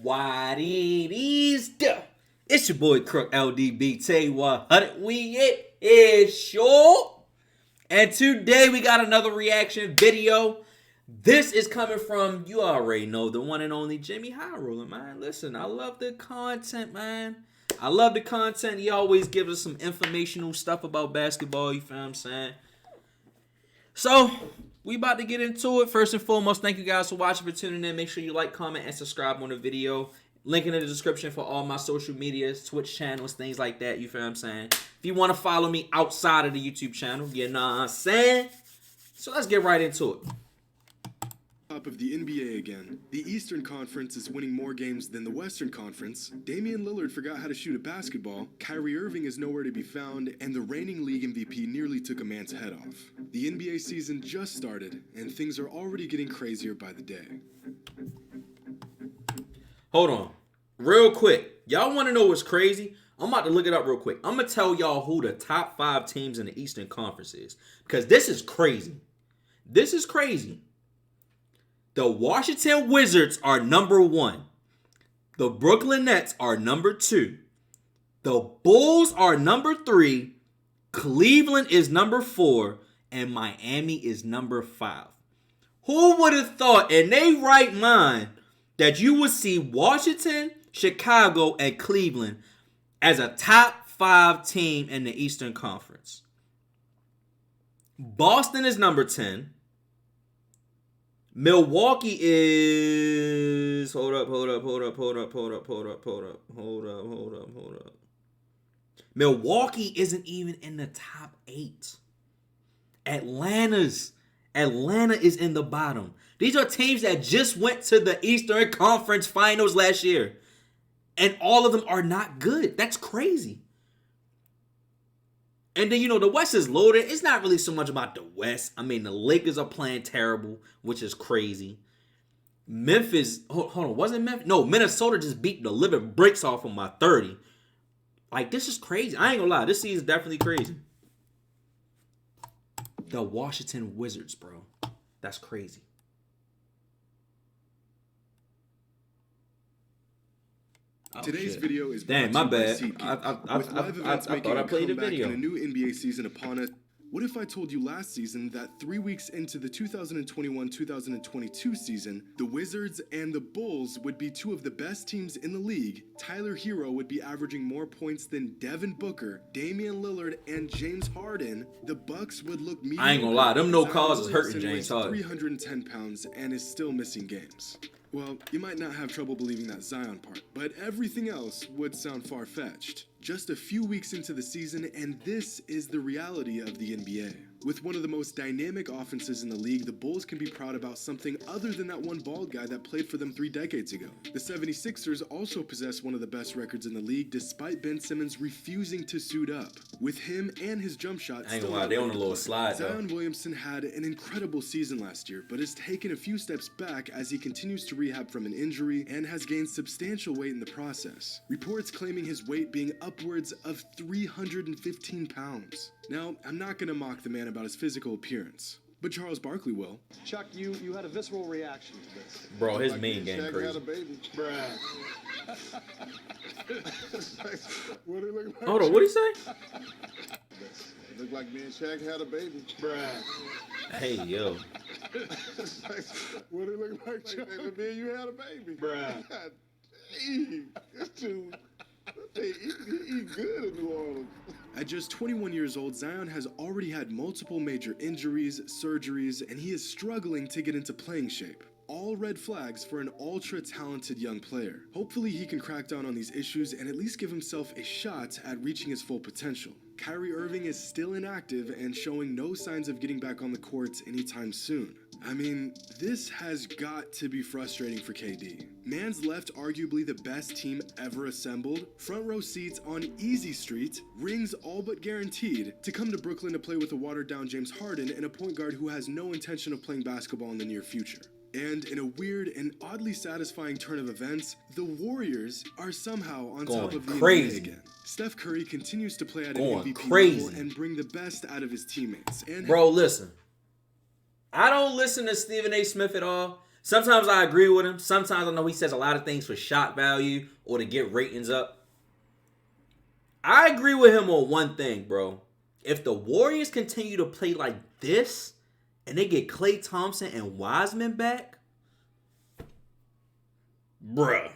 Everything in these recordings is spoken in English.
What it is, duh. It's your boy Krook LDBT 100. It is short. And today we got another reaction video. This is coming from, you already know, the one and only Jimmy High Roller, man. Listen, I love the content, man. I love the content. He always gives us some informational stuff about basketball, you feel what I'm saying? So, we about to get into it. First and foremost, thank you guys for watching, for tuning in. Make sure you like, comment, and subscribe on the video. Link in the description for all my social medias, Twitch channels, things like that. You feel what I'm saying? If you want to follow me outside of the YouTube channel, you know what I'm saying? So let's get right into it. Top of the NBA again. The Eastern Conference is winning more games than the Western Conference. Damian Lillard forgot how to shoot a basketball. Kyrie Irving is nowhere to be found, and the reigning league MVP nearly took a man's head off. The NBA season just started, and things are already getting crazier by the day. Hold on. Real quick. Y'all want to know what's crazy? I'm about to look it up real quick. I'm going to tell y'all who the top 5 teams in the Eastern Conference is. Because this is crazy. This is crazy. The Washington Wizards are number 1. The Brooklyn Nets are number 2. The Bulls are number 3. Cleveland is number 4. And Miami is number 5. Who would have thought in their right mind that you would see Washington, Chicago, and Cleveland as a top 5 team in the Eastern Conference? Boston is number 10. Milwaukee is... Hold up. Milwaukee isn't even in the top 8. Atlanta is in the bottom. These are teams that just went to the Eastern Conference Finals last year. And all of them are not good. That's crazy. And then, you know, the West is loaded. It's not really so much about the West. I mean, the Lakers are playing terrible, which is crazy. Memphis, hold on, wasn't Memphis? No, Minnesota just beat the living bricks off them by 30. Like, this is crazy. I ain't gonna lie. This season's definitely crazy. The Washington Wizards, bro. That's crazy. Oh, Today's shit. video is Damn, my bad. I I thought I played a video. And a new NBA season upon us. What if I told you last season that 3 weeks into the 2021-2022 season, the Wizards and the Bulls would be 2 of the best teams in the league? Tyler Hero would be averaging more points than Devin Booker, Damian Lillard, and James Harden. The Bucks would look mediocre. I ain't gonna lie, them no Zion calls is hurting Williamson James weighs Harden. 310 pounds and is still missing games. Well, you might not have trouble believing that Zion part, but everything else would sound far-fetched. Just a few weeks into the season, and this is the reality of the NBA. With one of the most dynamic offenses in the league, the Bulls can be proud about something other than that one bald guy that played for them 3 decades ago. The 76ers also possess one of the best records in the league, despite Ben Simmons refusing to suit up. With him and his jump shot I ain't gonna lie, they on a little slide, though. Zion Williamson had an incredible season last year, but has taken a few steps back as he continues to rehab from an injury and has gained substantial weight in the process. Reports claiming his weight being upwards of 315 pounds. Now, I'm not going to mock the man about his physical appearance, but Charles Barkley will. Chuck, you had a visceral reaction to this. Bro, his main game Shaq crazy. had a baby. Bruh. What it look like? Hold on, what'd he say? It looked like me and Shaq had a baby. Bruh. Hey, yo. What it look like, Chuck? Me and you had a baby. Bruh. God dang. This dude, he good in New Orleans. At just 21 years old, Zion has already had multiple major injuries, surgeries, and he is struggling to get into playing shape. All red flags for an ultra-talented young player. Hopefully he can crack down on these issues and at least give himself a shot at reaching his full potential. Kyrie Irving is still inactive and showing no signs of getting back on the court anytime soon. I mean, this has got to be frustrating for KD. Man's left arguably the best team ever assembled, front row seats on Easy Street, rings all but guaranteed, to come to Brooklyn to play with a watered-down James Harden and a point guard who has no intention of playing basketball in the near future. And in a weird and oddly satisfying turn of events, the Warriors are somehow on top of the NBA again. Steph Curry continues to play at an MVP level and bring the best out of his teammates. And bro, listen. I don't listen to Stephen A. Smith at all. Sometimes I agree with him. Sometimes I know he says a lot of things for shock value or to get ratings up. I agree with him on one thing, bro. If the Warriors continue to play like this and they get Klay Thompson and Wiseman back, bruh.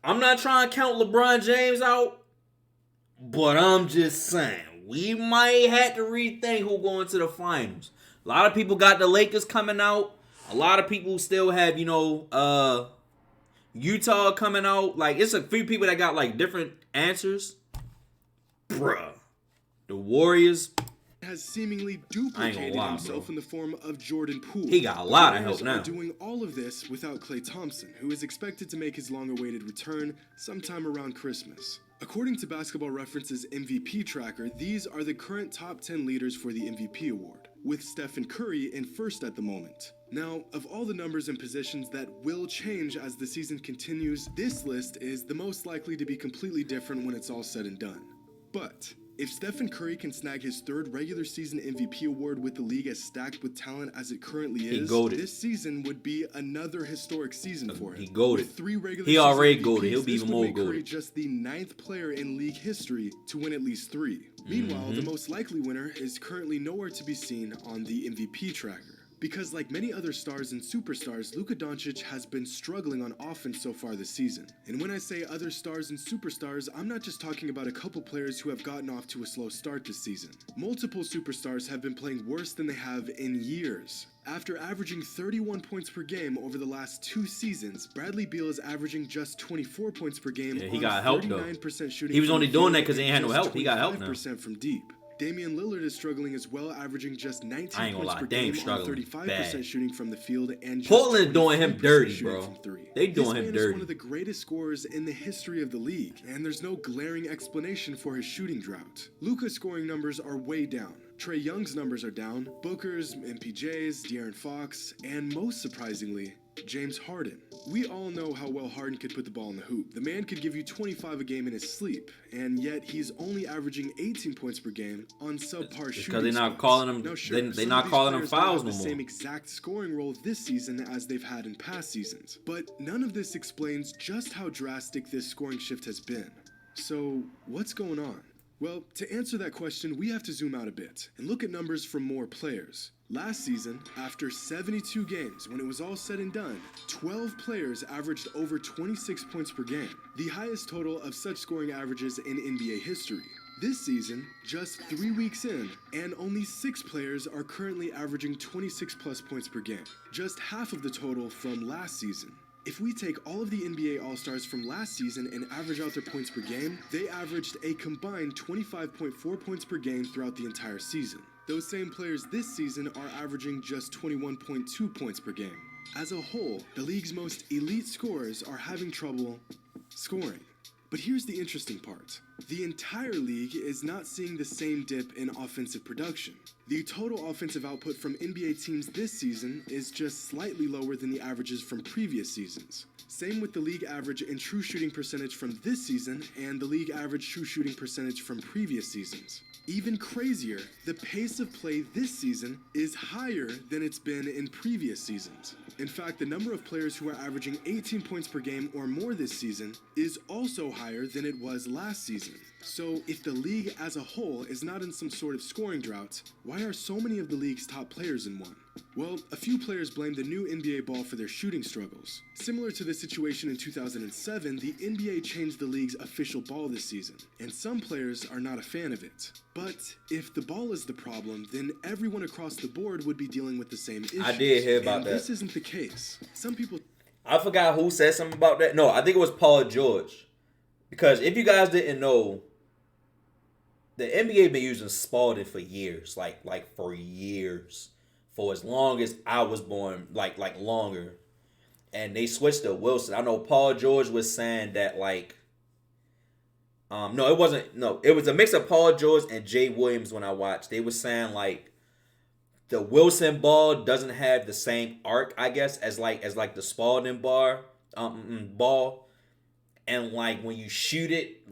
I'm not trying to count LeBron James out, but I'm just saying, we might have to rethink who going to the finals. A lot of people got the Lakers coming out. A lot of people still have, Utah coming out. Like, it's a few people that got, like, different answers. Bruh. The Warriors has seemingly duplicated himself in the form of Jordan Poole. He got a lot of help now. Doing all of this without Klay Thompson, who is expected to make his long-awaited return sometime around Christmas. According to Basketball Reference's MVP tracker, these are the current top 10 leaders for the MVP award, with Stephen Curry in first at the moment. Now, of all the numbers and positions that will change as the season continues, this list is the most likely to be completely different when it's all said and done. But if Stephen Curry can snag his third regular season MVP award with the league as stacked with talent as it currently is, this season would be another historic season for him. He goated. With 3 regular he already season MVPs, goated. He'll be even more goated. Curry just the 9th player in league history to win at least 3. Meanwhile, the most likely winner is currently nowhere to be seen on the MVP tracker. Because like many other stars and superstars, Luka Doncic has been struggling on offense so far this season. And when I say other stars and superstars, I'm not just talking about a couple players who have gotten off to a slow start this season. Multiple superstars have been playing worse than they have in years. After averaging 31 points per game over the last 2 seasons, Bradley Beal is averaging just 24 points per game. Yeah, he got help though. 39% shooting. He was only doing that because he ain't had no help. He got help now. 25% from deep. Damian Lillard is struggling as well, averaging just 19 points per Dame game on 35% shooting from the field and just Portland doing him dirty, bro. From 3. They doing him dirty. This man is one of the greatest scorers in the history of the league, and there's no glaring explanation for his shooting drought. Luka's scoring numbers are way down. Trae Young's numbers are down, Booker's, MPJ's, De'Aaron Fox, and most surprisingly, James Harden. We all know how well Harden could put the ball in the hoop. The man could give you 25 a game in his sleep, and yet he's only averaging 18 points per game on subpar shooting. Because they're not calling him. Now, sure, they're not calling him fouls no more. The same exact scoring role this season as they've had in past seasons, but none of this explains just how drastic this scoring shift has been. So, what's going on? Well, to answer that question, we have to zoom out a bit and look at numbers from more players. Last season, after 72 games, when it was all said and done, 12 players averaged over 26 points per game, the highest total of such scoring averages in NBA history. This season, just 3 weeks in, and only 6 players are currently averaging 26 plus points per game, just half of the total from last season. If we take all of the NBA All-Stars from last season and average out their points per game, they averaged a combined 25.4 points per game throughout the entire season. Those same players this season are averaging just 21.2 points per game. As a whole, the league's most elite scorers are having trouble scoring. But here's the interesting part. The entire league is not seeing the same dip in offensive production. The total offensive output from NBA teams this season is just slightly lower than the averages from previous seasons. Same with the league average in true shooting percentage from this season and the league average true shooting percentage from previous seasons. Even crazier, the pace of play this season is higher than it's been in previous seasons. In fact, the number of players who are averaging 18 points per game or more this season is also higher than it was last season. So if the league as a whole is not in some sort of scoring drought, why are so many of the league's top players in one? Well, a few players blame the new NBA ball for their shooting struggles. Similar to the situation in 2007, the NBA changed the league's official ball this season, and some players are not a fan of it. But if the ball is the problem, then everyone across the board would be dealing with the same issues. I did hear about that. This isn't the case. Some people... I forgot who said something about that. No, I think it was Paul George. Because if you guys didn't know, the NBA been using Spalding for years, like for years, for as long as I was born, like longer, and they switched to Wilson. I know Paul George was saying that no, it wasn't. No, it was a mix of Paul George and Jay Williams. When I watched, they were saying the Wilson ball doesn't have the same arc, I guess, as the Spalding ball. And when you shoot it,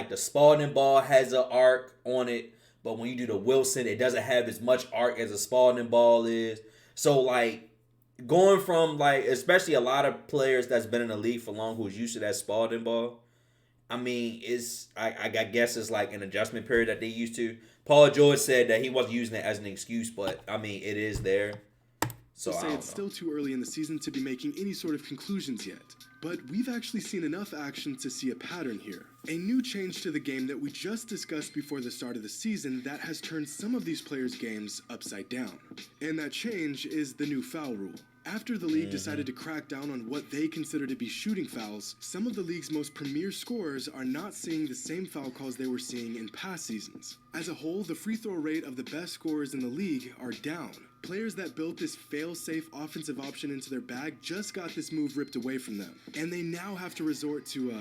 the Spalding ball has an arc on it, but when you do the Wilson, it doesn't have as much arc as a Spalding ball is. So, like, going from, like, especially a lot of players that's been in the league for long who's used to that Spalding ball, I mean, I guess it's like an adjustment period that they used to. Paul George said that he wasn't using it as an excuse, but, I mean, it is there. So, I don't know. It's still too early in the season to be making any sort of conclusions yet, but we've actually seen enough action to see a pattern here. A new change to the game that we just discussed before the start of the season that has turned some of these players' games upside down. And that change is the new foul rule. After the league decided to crack down on what they consider to be shooting fouls, some of the league's most premier scorers are not seeing the same foul calls they were seeing in past seasons. As a whole, the free throw rate of the best scorers in the league are down. Players that built this fail-safe offensive option into their bag just got this move ripped away from them, and they now have to resort to,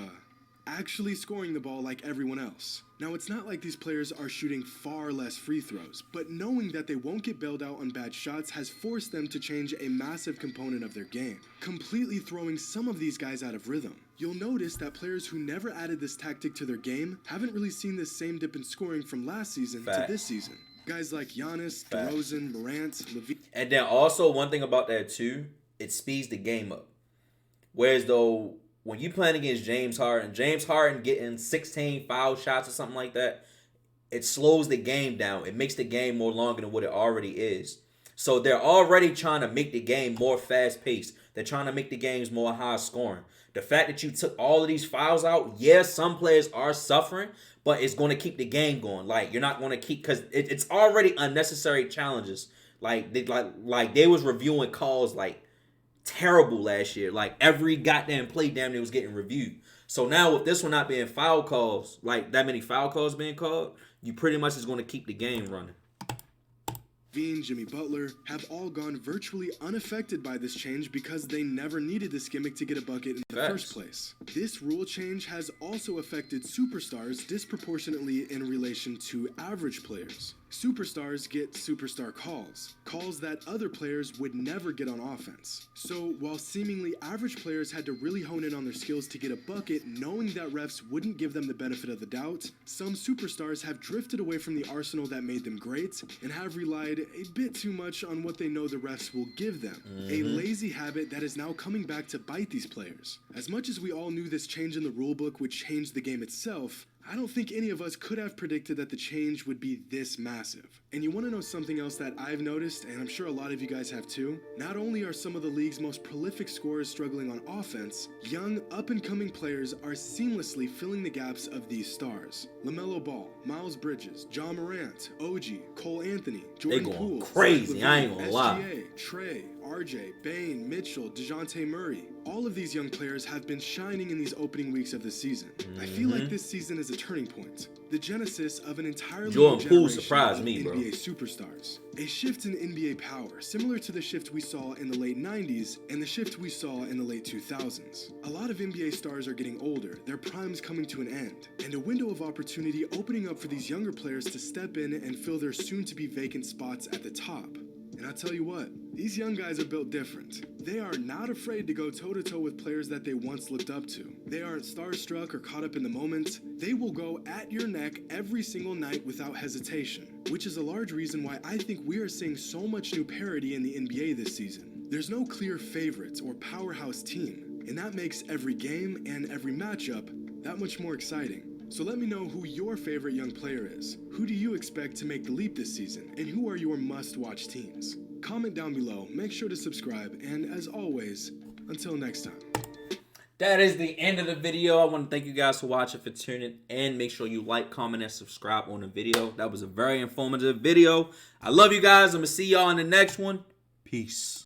actually scoring the ball like everyone else. Now, it's not like these players are shooting far less free throws, but knowing that they won't get bailed out on bad shots has forced them to change a massive component of their game, completely throwing some of these guys out of rhythm. You'll notice that players who never added this tactic to their game haven't really seen this same dip in scoring from last season to this season. Guys like Giannis, DeRozan, Morant, LaVine. And then also, one thing about that too, it speeds the game up. Whereas though, when you playing against James Harden getting 16 foul shots or something like that, it slows the game down. It makes the game more longer than what it already is. So they're already trying to make the game more fast-paced. They're trying to make the games more high-scoring. The fact that you took all of these fouls out, yes, some players are suffering, but it's going to keep the game going. Like, you're not going to keep, because it's already unnecessary challenges. Like they was reviewing calls like terrible last year. Like, every goddamn play damn near was getting reviewed. So now with this one not being foul calls, like that many foul calls being called, you pretty much is going to keep the game running. LaVine, Jimmy Butler have all gone virtually unaffected by this change because they never needed this gimmick to get a bucket in the first place. This rule change has also affected superstars disproportionately in relation to average players. Superstars get superstar calls that other players would never get on offense. So while seemingly average players had to really hone in on their skills to get a bucket, knowing that refs wouldn't give them the benefit of the doubt, some superstars have drifted away from the arsenal that made them great and have relied a bit too much on what they know the refs will give them. A lazy habit that is now coming back to bite these players. As much as we all knew this change in the rulebook would change the game itself, I don't think any of us could have predicted that the change would be this massive. And you want to know something else that I've noticed, and I'm sure a lot of you guys have too? Not only are some of the league's most prolific scorers struggling on offense, young, up-and-coming players are seamlessly filling the gaps of these stars. LaMelo Ball, Miles Bridges, John Morant, OG, Cole Anthony, Jordan Poole, they going crazy, I ain't gonna lie. SGA, Trey, RJ, Bane, Mitchell, DeJounte Murray. All of these young players have been shining in these opening weeks of the season. I feel like this season is a turning point. The genesis of an entirely new generation of NBA superstars. A shift in NBA power, similar to the shift we saw in the late 90s and the shift we saw in the late 2000s. A lot of NBA stars are getting older, their prime's coming to an end, and a window of opportunity opening up for these younger players to step in and fill their soon-to-be vacant spots at the top. And I'll tell you what, these young guys are built different. They are not afraid to go toe-to-toe with players that they once looked up to. They aren't starstruck or caught up in the moment. They will go at your neck every single night without hesitation, which is a large reason why I think we are seeing so much new parity in the NBA this season. There's no clear favorites or powerhouse team, and that makes every game and every matchup that much more exciting. So let me know who your favorite young player is. Who do you expect to make the leap this season? And who are your must-watch teams? Comment down below, make sure to subscribe, and as always, until next time. That is the end of the video. I want to thank you guys for watching, for tuning in. Make sure you like, comment, and subscribe on the video. That was a very informative video. I love you guys. I'm going to see y'all in the next one. Peace.